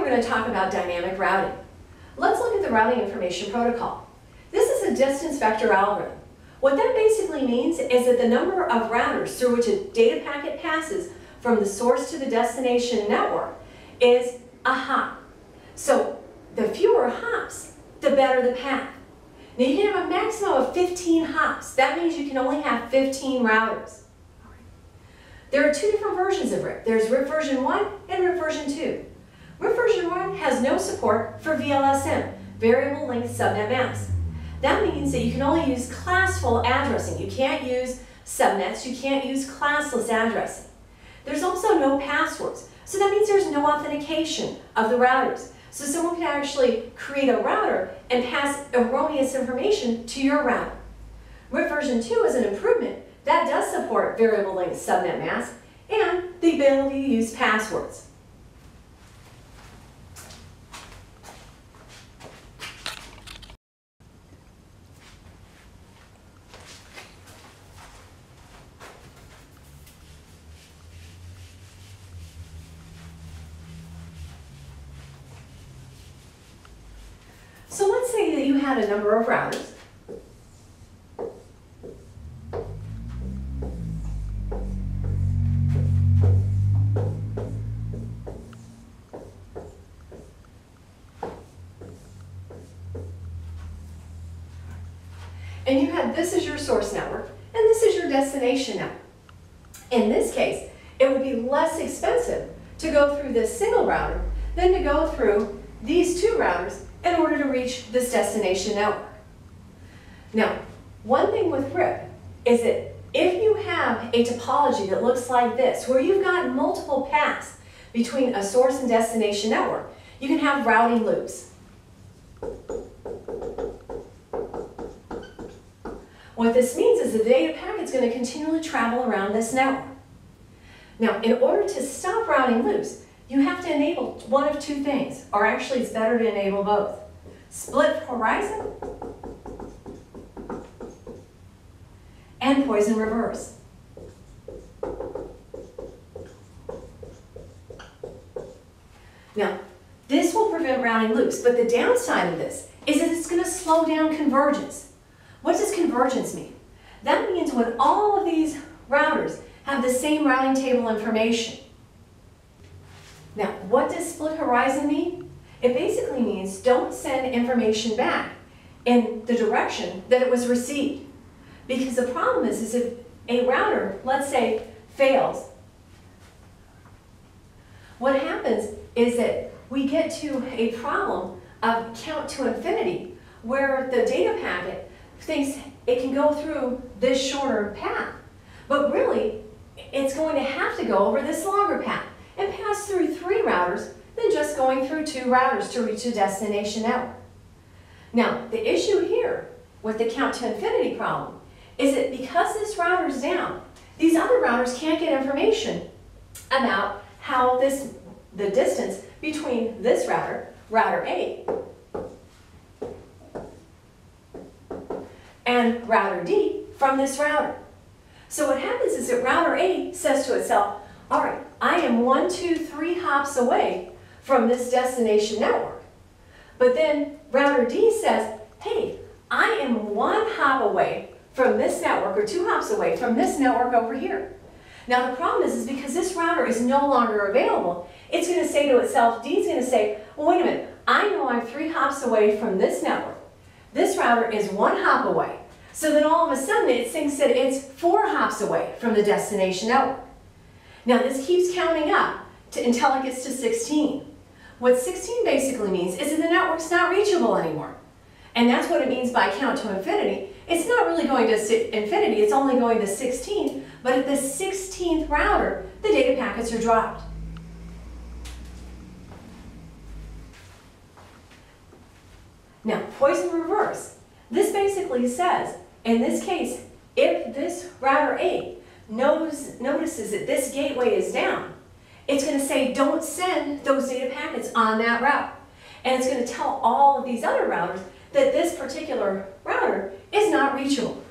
we're going to talk about dynamic routing. Let's look at the routing information protocol. This is a distance vector algorithm. What that basically means is that the number of routers through which a data packet passes from the source to the destination network is a hop. So the fewer hops, the better the path. Now you can have a maximum of 15 hops. That means you can only have 15 routers. There are two different versions of RIP. There's RIP version 1 and RIP version 2. RIP version 1 has no support for VLSM, variable length subnet maps. That means that you can only use classful addressing. You can't use subnets, you can't use classless addressing. There's also no passwords, so that means there's no authentication of the routers. So someone can actually create a router and pass erroneous information to your router. RIP version 2 is an improvement that does support variable length subnet maps and the ability to use passwords. So let's say that you had a number of routers. And you had this is your source network, and this is your destination network. In this case, it would be less expensive to go through this single router than to go through these two routers in order to reach this destination network. Now, one thing with RIP is that if you have a topology that looks like this, where you've got multiple paths between a source and destination network, you can have routing loops. What this means is the data packet's going to continually travel around this network. Now, in order to stop routing loops, you have to enable one of two things, or actually it's better to enable both. Split horizon and poison reverse. Now, this will prevent routing loops, but the downside of this is that it's going to slow down convergence. What does convergence mean? That means when all of these routers have the same routing table information. Now, what does split horizon mean? It basically means don't send information back in the direction that it was received. Because the problem is if a router, let's say, fails, what happens is that we get to a problem of count to infinity, where the data packet thinks it can go through this shorter path. But really, it's going to have to go over this longer path and pass through 3 routers than just going through 2 routers to reach a destination network. Now, the issue here with the count to infinity problem is that because this router is down, these other routers can't get information about how the distance between this router, router A, and router D from this router. So what happens is that router A says to itself, all right, I am 1, 2, 3 hops away from this destination network. But then router D says, hey, I am 1 hop away from this network, or 2 hops away from this network over here. Now the problem is because this router is no longer available, it's going to say to itself, D is going to say, well, wait a minute, I know I'm 3 hops away from this network. This router is 1 hop away. So then all of a sudden it thinks that it's 4 hops away from the destination network. Now this keeps counting up until it gets to 16. What 16 basically means is that the network's not reachable anymore. And that's what it means by count to infinity. It's not really going to infinity, it's only going to 16, but at the 16th router, the data packets are dropped. Now, poison reverse. This basically says, in this case, if this router A notices that this gateway is down, it's going to say don't send those data packets on that route. And it's going to tell all of these other routers that this particular router is not reachable.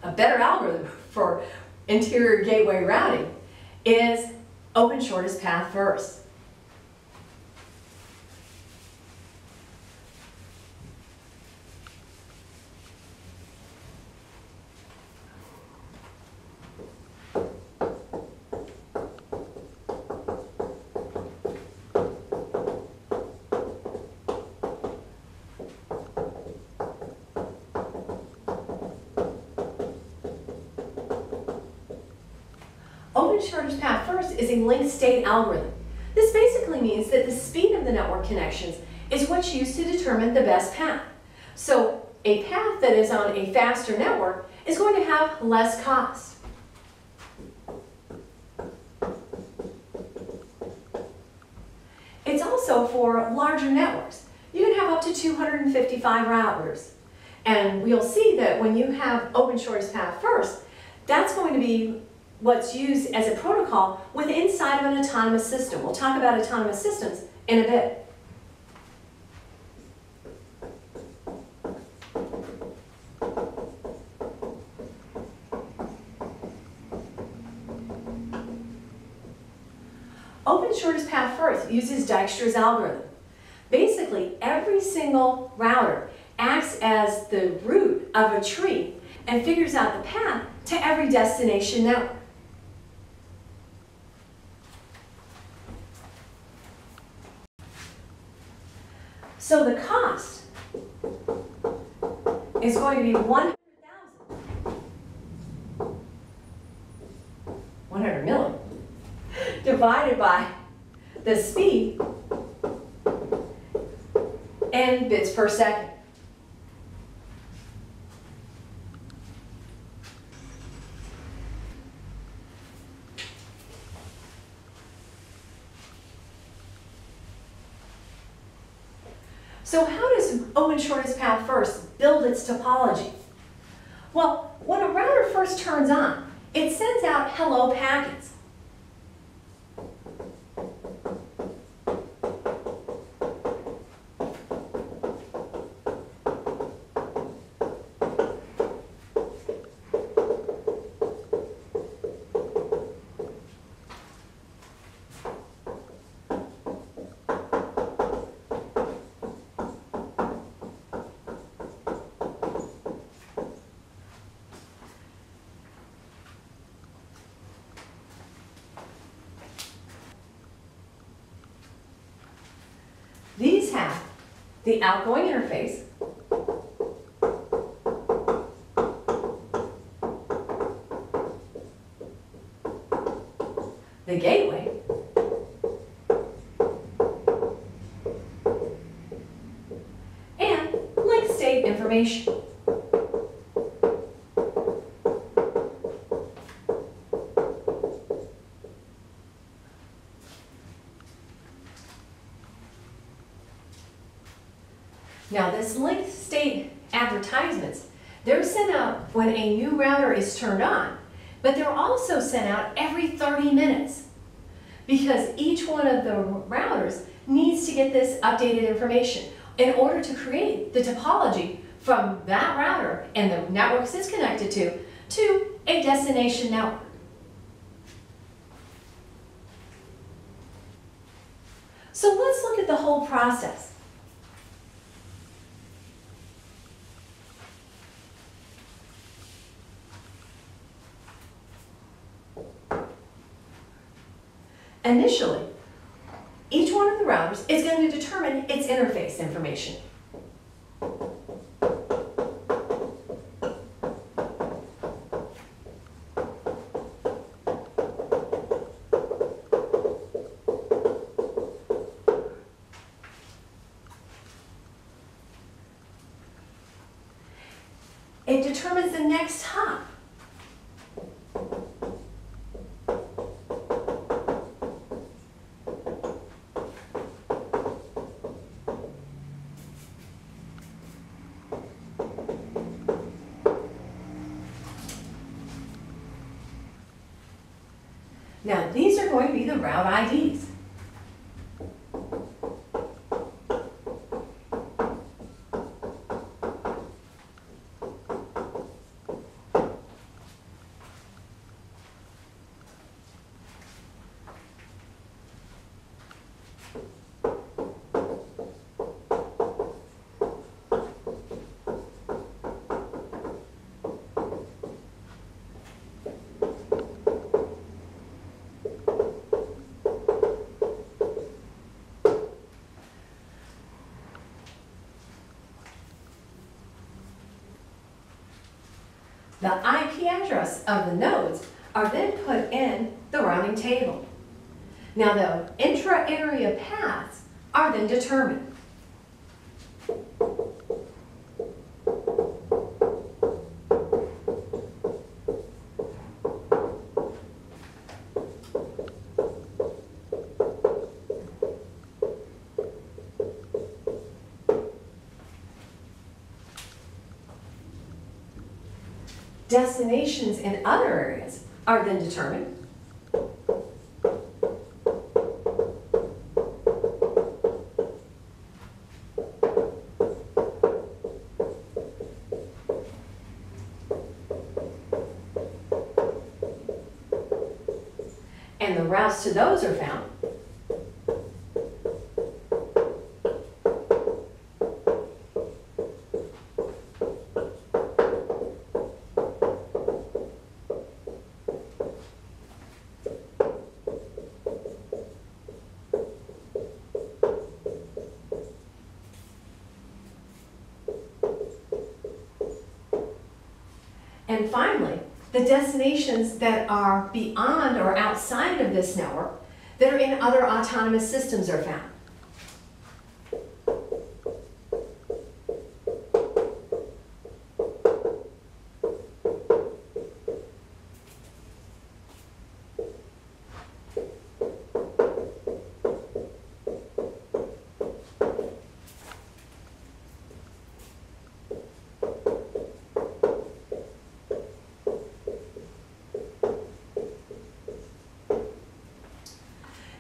a better algorithm for interior gateway routing is open shortest path first. Open shortest path first is a linked state algorithm. This basically means that the speed of the network connections is what's used to determine the best path. So a path that is on a faster network is going to have less cost. It's also for larger networks. You can have up to 255 routers. And we'll see that when you have open shortest path first, that's going to be what's used as a protocol within inside of an autonomous system. We'll talk about autonomous systems in a bit. Open shortest path first uses Dijkstra's algorithm. Basically, every single router acts as the root of a tree and figures out the path to every destination network. So the cost is going to be 100 million, divided by the speed in bits per second. So how does open shortest path first build its topology? Well, when a router first turns on, it sends out hello packets. These have the outgoing interface, the gateway, and link state information. Now this linked state advertisements, they're sent out when a new router is turned on, but they're also sent out every 30 minutes because each one of the routers needs to get this updated information in order to create the topology from that router and the networks it's connected to a destination network. So let's look at the whole process. Initially, each one of the routers is going to determine its interface information. It determines the next hop. Now, these are going to be the route IDs. The IP address of the nodes are then put in the routing table. Now the intra-area paths are then determined. Destinations in other areas are then determined. And the routes to those are found. And finally, the destinations that are beyond or outside of this network that are in other autonomous systems are found.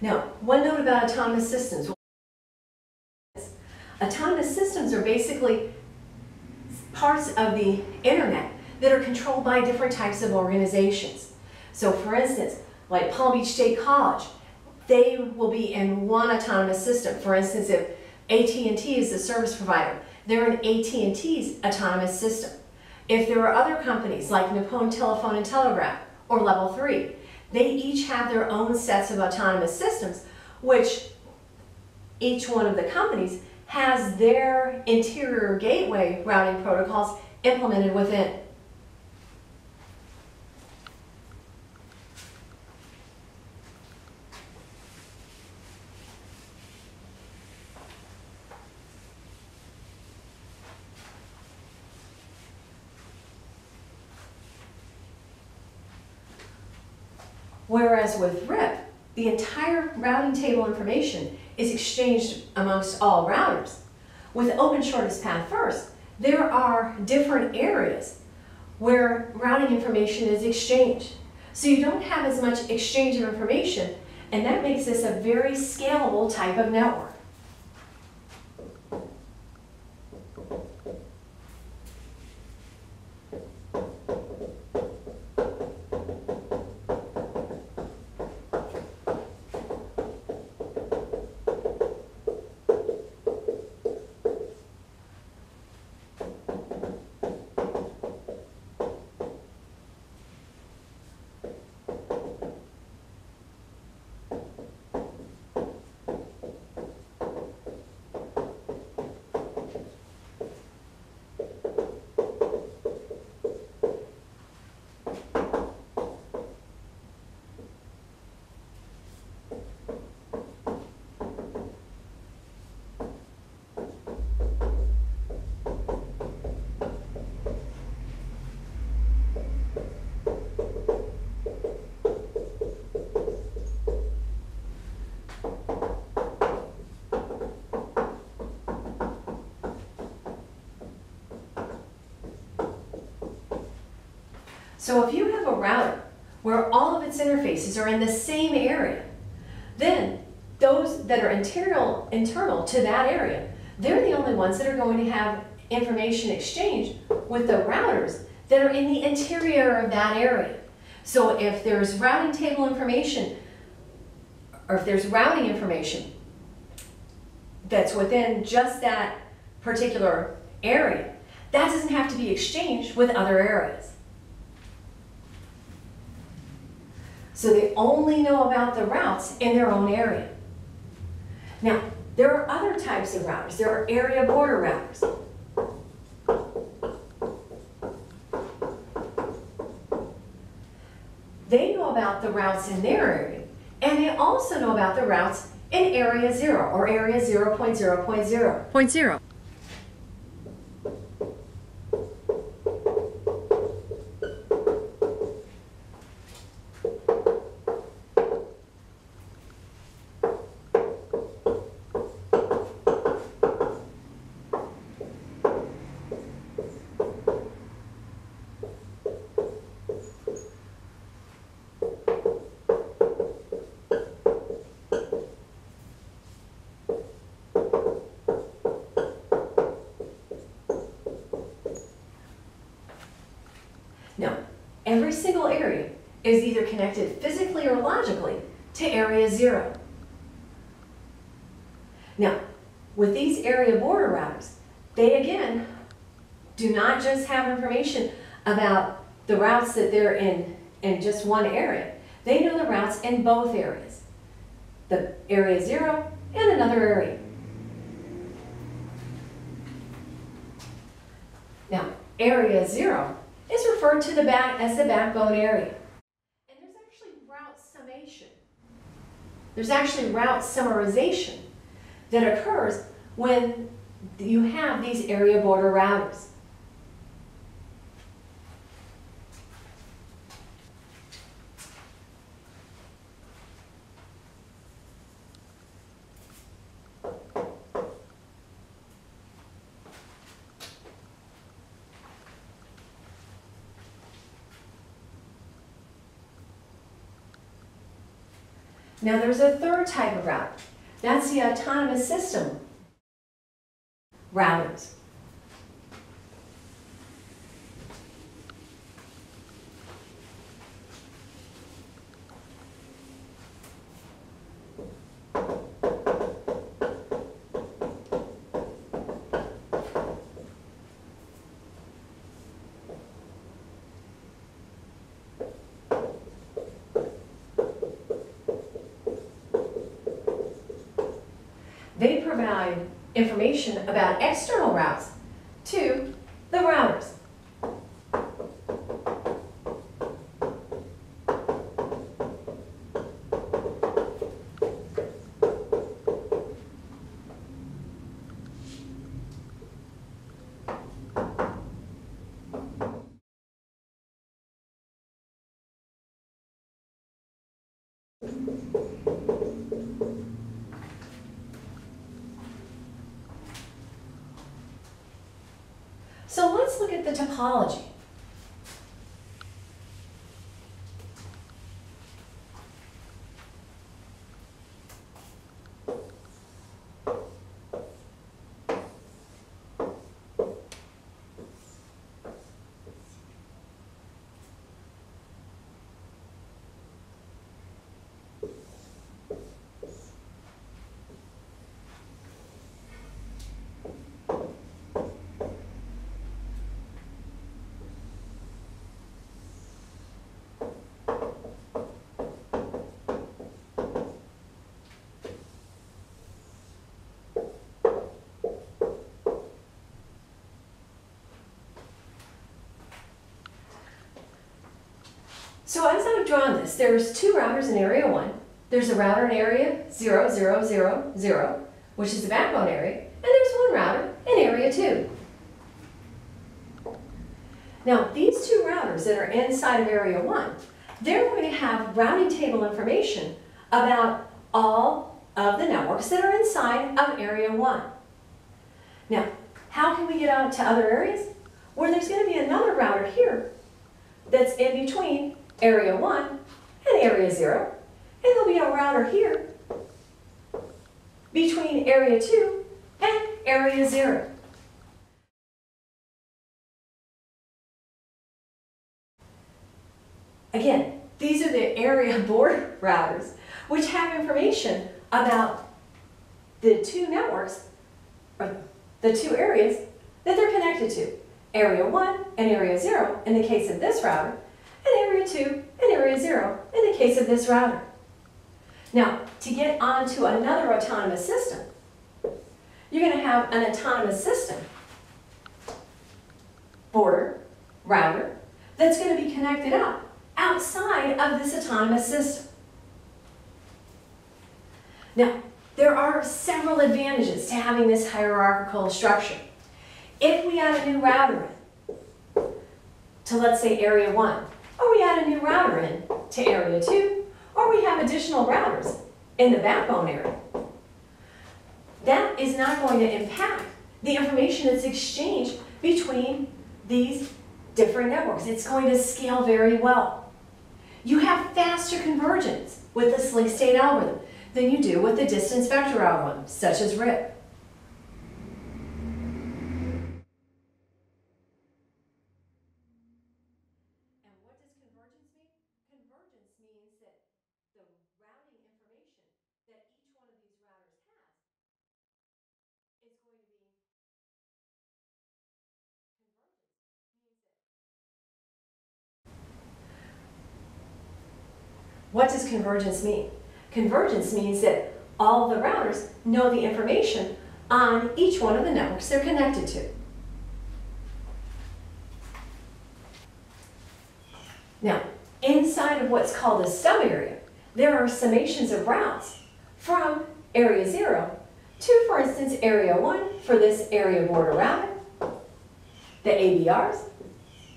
Now, one note about autonomous systems. Autonomous systems are basically parts of the internet that are controlled by different types of organizations. So for instance, like Palm Beach State College, they will be in one autonomous system. For instance, if AT&T is the service provider, they're in AT&T's autonomous system. If there are other companies like Nippon Telephone and Telegraph or Level 3, they each have their own sets of autonomous systems, which each one of the companies has their interior gateway routing protocols implemented within. Whereas with RIP, the entire routing table information is exchanged amongst all routers. With Open Shortest Path First, there are different areas where routing information is exchanged. So you don't have as much exchange of information, and that makes this a very scalable type of network. So if you have a router where all of its interfaces are in the same area, then those that are internal to that area, they're the only ones that are going to have information exchanged with the routers that are in the interior of that area. So if there's routing table information, or if there's routing information that's within just that particular area, that doesn't have to be exchanged with other areas. So they only know about the routes in their own area. Now, there are other types of routers. There are area border routers. They know about the routes in their area, and they also know about the routes in area 0 or area 0.0.0. Point zero. Now, every single area is either connected physically or logically to area 0. Now, with these area border routers, they again do not just have information about the routes that they're in just one area. They know the routes in both areas, the area 0 and another area. Now, area 0 is referred to as the backbone area. And there's actually route summation. There's actually route summarization that occurs when you have these area border routers. Now there's a third type of router. That's the autonomous system routers. They provide information about external routes to the routers. So let's look at the topology. So as I've drawn this, there's two routers in area 1. There's a router in area 0, 0, 0, 0, which is the backbone area, and there's one router in area 2. Now, these two routers that are inside of area 1, they're going to have routing table information about all of the networks that are inside of area 1. Now, how can we get out to other areas? Well, there's going to be another router here that's in between area 1 and area 0, and there'll be a router here between area 2 and area 0. Again, these are the area border routers, which have information about the two networks, or the two areas that they're connected to. Area 1 and Area 0 in the case of this router, and Area 2 and Area 0 in the case of this router. Now, to get onto another autonomous system, you're going to have an autonomous system border, router, that's going to be connected up outside of this autonomous system. Now, there are several advantages to having this hierarchical structure. If we add a new router in to, let's say, Area 1, or we add a new router in to Area 2, or we have additional routers in the backbone area, that is not going to impact the information that's exchanged between these different networks. It's going to scale very well. You have faster convergence with this link state algorithm than you do with the distance vector algorithm, such as RIP. And what does convergence mean? Convergence means that the routing information that each one of these routers has is going to be convergence. Means that. What does convergence mean? Convergence means that all the routers know the information on each one of the networks they're connected to. Now, inside of what's called a stub area, there are summations of routes from Area 0 to, for instance, Area 1 for this area border router, the ABRs.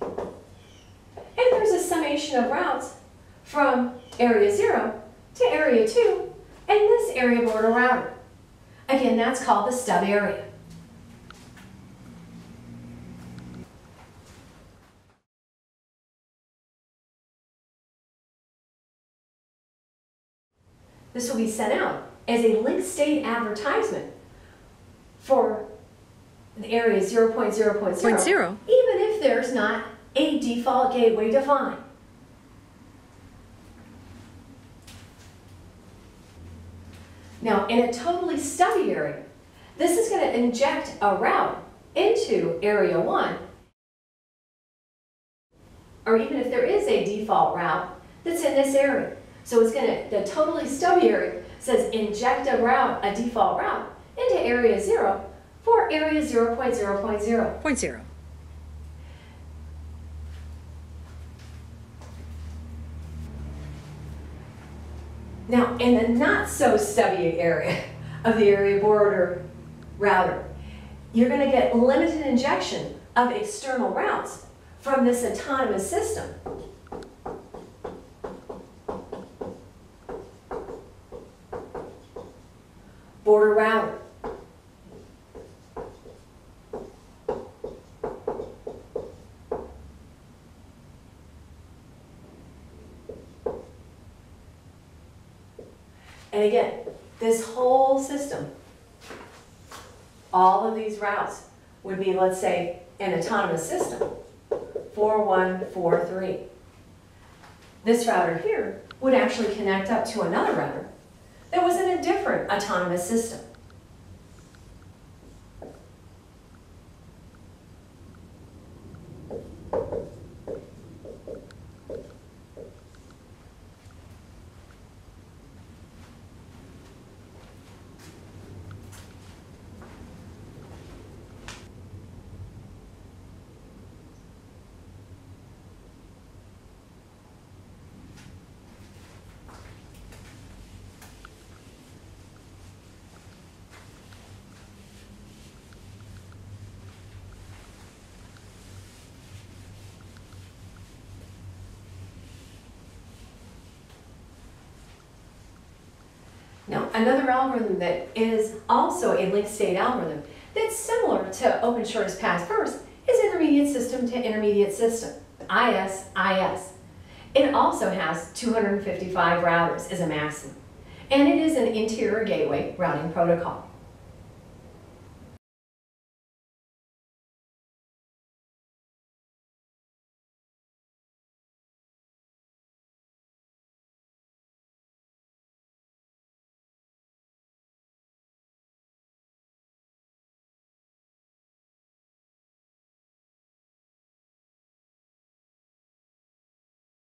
And there's a summation of routes from Area 0 to Area 2 and this area border router. Again, that's called the stub area. This will be sent out as a link state advertisement for the area 0.0.0, even if there's not a default gateway defined. Now, in a totally stubby area, this is going to inject a route into Area 1, or even if there is a default route that's in this area. So it's going to, the totally stubby area says inject a route, a default route, into Area 0 for Area 0.0.0. Now, in the not so stubby area of the area border router, you're going to get limited injection of external routes from this autonomous system. Border router. And again, this whole system, all of these routes would be, let's say, an autonomous system, 4143. This router here would actually connect up to another router that was in a different autonomous system. Now, another algorithm that is also a linked state algorithm that's similar to open shortest path first is intermediate system to intermediate system, IS-IS. It also has 255 routers as a maximum, and it is an interior gateway routing protocol.